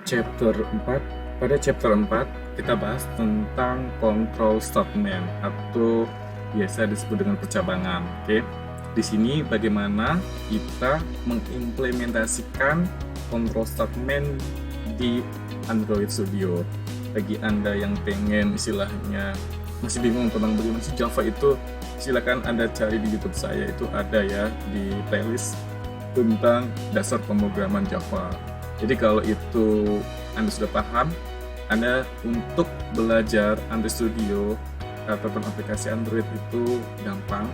Chapter 4. Pada chapter 4 kita bahas tentang control statement atau biasa disebut dengan percabangan. Oke. Di sini bagaimana kita mengimplementasikan control statement di Android Studio. Bagi Anda yang pengen istilahnya masih bingung tentang bagaimana sih Java itu, silakan Anda cari di YouTube saya, itu ada ya di playlist tentang dasar pemrograman Java. Jadi kalau itu Anda sudah paham, Anda untuk belajar Android Studio ataupun aplikasi Android itu gampang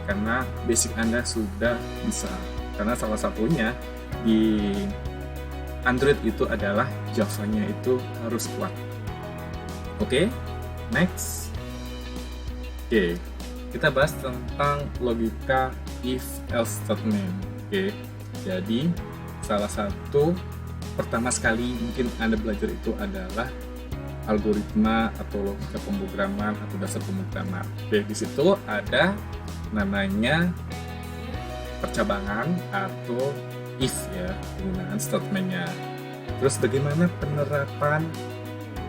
karena basic Anda sudah bisa. Karena salah satunya di Android itu adalah Java-nya itu harus kuat. Oke, next. Oke, kita bahas tentang logika if-else statement. Oke, jadi salah satu pertama sekali mungkin Anda belajar itu adalah algoritma atau logika pemrograman atau dasar pemrograman. Oke, di situ ada namanya percabangan atau if ya, penggunaan statementnya. Terus bagaimana penerapan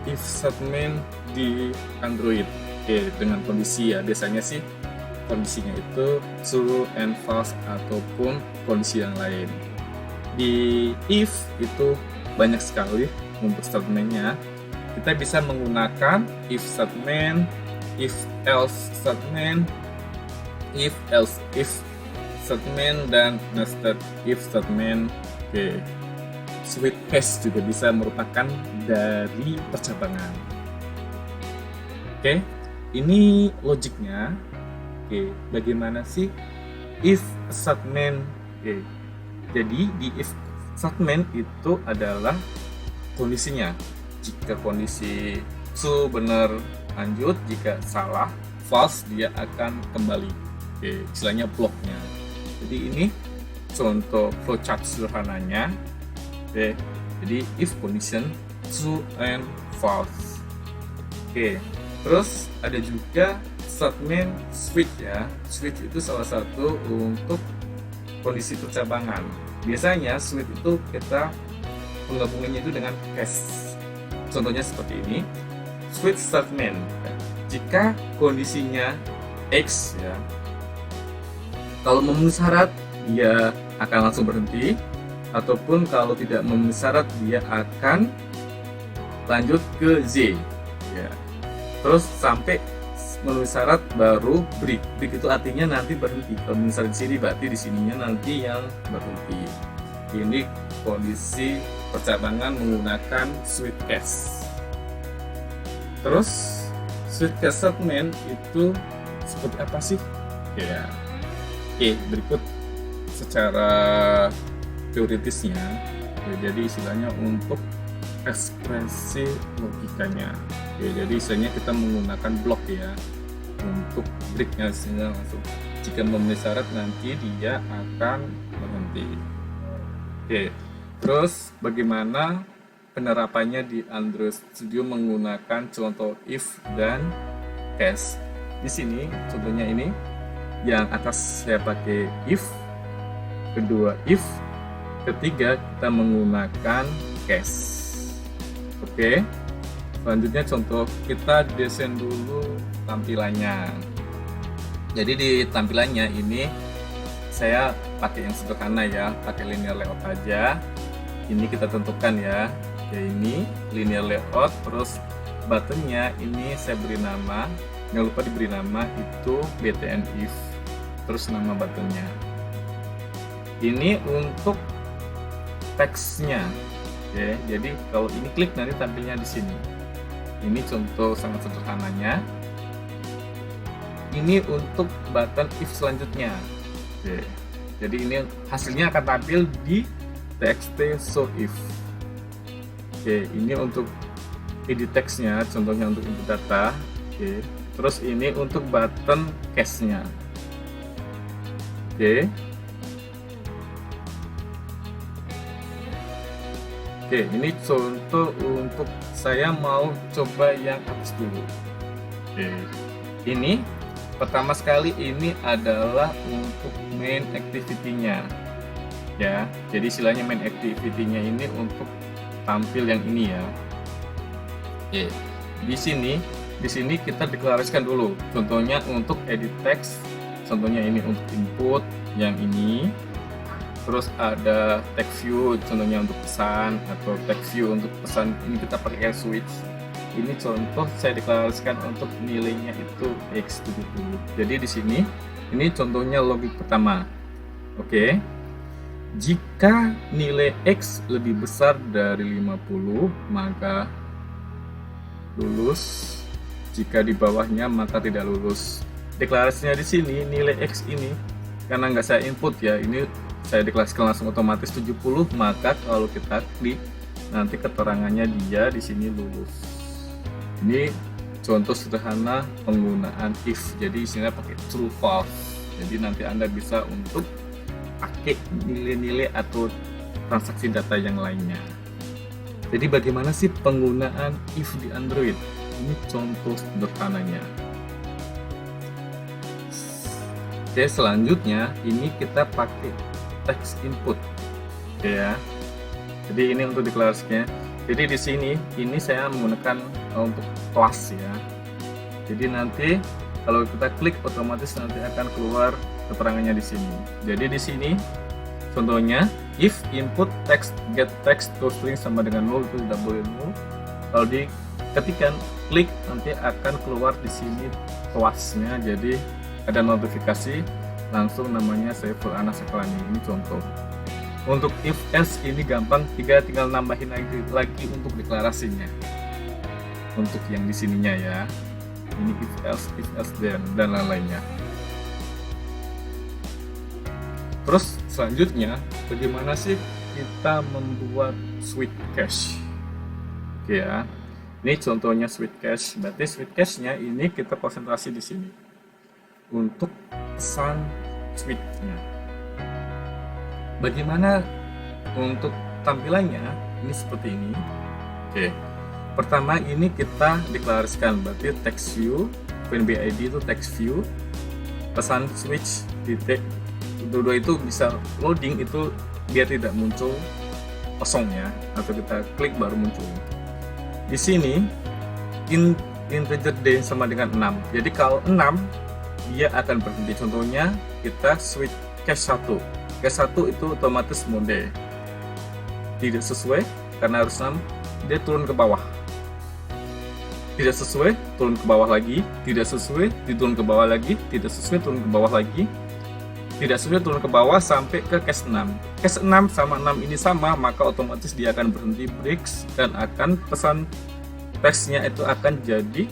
if statement di Android? Oke, dengan kondisi ya, biasanya sih kondisinya itu true and false ataupun kondisi yang lain. Di if itu banyak sekali untuk statementnya. Kita bisa menggunakan if statement, if else statement, if else if statement, dan nested if statement. Oke. Switch case juga bisa merupakan dari percabangan. Oke, ini logiknya. Oke, bagaimana sih if statement? Oke. Jadi di if statement itu adalah kondisinya. Jika kondisi true benar lanjut, jika salah false dia akan kembali. Oke, istilahnya bloknya. Jadi ini contoh flowchart sederhananya. Oke, jadi if condition true and false. Oke, terus ada juga statement switch ya. Switch itu salah satu untuk kondisi percabangan. Biasanya switch itu kita penggabungannya itu dengan case. Contohnya seperti ini. Switch statement. Jika kondisinya X ya, kalau memenuhi syarat dia akan langsung berhenti, ataupun kalau tidak memenuhi syarat dia akan lanjut ke Z ya. Terus sampai memenuhi syarat baru break. Break itu artinya nanti berhenti. Kalau misalnya di sini berarti di sininya nanti yang berhenti. Ini kondisi percabangan menggunakan switch case. Terus switch case statement itu seperti apa sih? Ya. Oke, berikut secara teoritisnya. Jadi istilahnya untuk ekspresi logikanya. Oke, jadi istilahnya kita menggunakan blok ya untuk breaknya, sehingga langsung jika memenuhi syarat nanti dia akan berhenti. Oke, terus bagaimana penerapannya di Android Studio menggunakan contoh if dan case? Di sini contohnya ini, yang atas saya pakai if, kedua if, ketiga kita menggunakan case. Oke, selanjutnya contoh kita desain dulu tampilannya. Jadi di tampilannya ini saya pakai yang sederhana ya, pakai linear layout aja. Ini kita tentukan ya, ini linear layout. Terus buttonnya ini saya beri nama, jangan lupa diberi nama itu btn if, terus nama buttonnya. Ini untuk teksnya. Oke, jadi kalau ini klik nanti tampilnya di sini. Ini contoh sangat sederhananya. Ini untuk button if selanjutnya. Oke, jadi ini hasilnya akan tampil di txt show if. Oke, ini untuk edit teksnya, contohnya untuk input data. Oke, terus ini untuk button case-nya. Oke. Oke, ini contoh untuk saya mau coba yang atas dulu. Oke, ini pertama sekali ini adalah untuk main activity-nya ya. Jadi istilahnya main activity-nya ini untuk tampil yang ini ya. Oke, di sini kita deklarasikan dulu. Contohnya untuk edit text, contohnya ini untuk input yang ini. Terus ada text view, contohnya untuk pesan, atau text view untuk pesan. Ini kita pakai switch. Ini contoh saya deklarasikan untuk nilainya itu x70. Jadi di sini ini contohnya logik pertama. Oke. Jika nilai x lebih besar dari 50, maka lulus. Jika di bawahnya maka tidak lulus. Deklarasinya di sini nilai x ini karena nggak saya input ya, ini saya deklarasikan langsung otomatis 70, maka kalau kita klik nanti keterangannya dia di sini lulus. Ini contoh sederhana penggunaan if. Jadi isinya pakai true false. Jadi nanti Anda bisa untuk pakai nilai-nilai atau transaksi data yang lainnya. Jadi bagaimana sih penggunaan if di Android? Ini contoh sederhananya. Oke, selanjutnya ini kita pakai text input. Oke ya. Jadi ini untuk deklarasinya. Jadi di sini ini saya menggunakan untuk class ya. Jadi nanti kalau kita klik otomatis nanti akan keluar keterangannya di sini. Jadi di sini contohnya if input text get text to string sama dengan 0 itu tidak boleh 0. Kalau diketikkan klik nanti akan keluar di sini class-nya. Jadi ada notifikasi langsung namanya saya Anas Sekolani. Ini contoh. Untuk if else ini gampang, tinggal nambahin lagi untuk deklarasinya. Untuk yang di sininya ya. Ini if else dan lain-lainnya. Terus selanjutnya bagaimana sih kita membuat switch cache? Oke ya. Ini contohnya switch cache. Berarti switch cache-nya ini kita konsentrasi di sini. Untuk pesan switch-nya. Bagaimana untuk tampilannya? Ini seperti ini. Oke. Pertama ini kita deklarasikan berarti text view, VNBID itu text view, pesan switch titik. Dua-dua itu bisa loading itu biar tidak muncul kosong ya, atau kita klik baru muncul. Di sini integer d sama dengan 6. Jadi kalau 6 dia akan berhenti. Contohnya kita switch cache 1. Cache 1 itu otomatis mode tidak sesuai karena harus 6, dia turun ke bawah. Tidak sesuai, turun ke bawah lagi. Tidak sesuai, diturun ke bawah lagi. Tidak sesuai, turun ke bawah lagi. Tidak sesuai, turun ke bawah sampai ke cache 6. Cache 6 sama 6 ini sama, maka otomatis dia akan berhenti breaks dan akan pesan teksnya itu akan jadi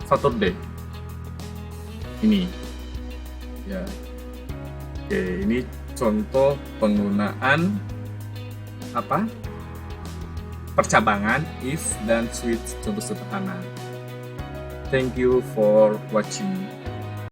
Saturday. Ini ya. Oke, ini contoh penggunaan percabangan if dan switch, contoh sederhana. Thank you for watching.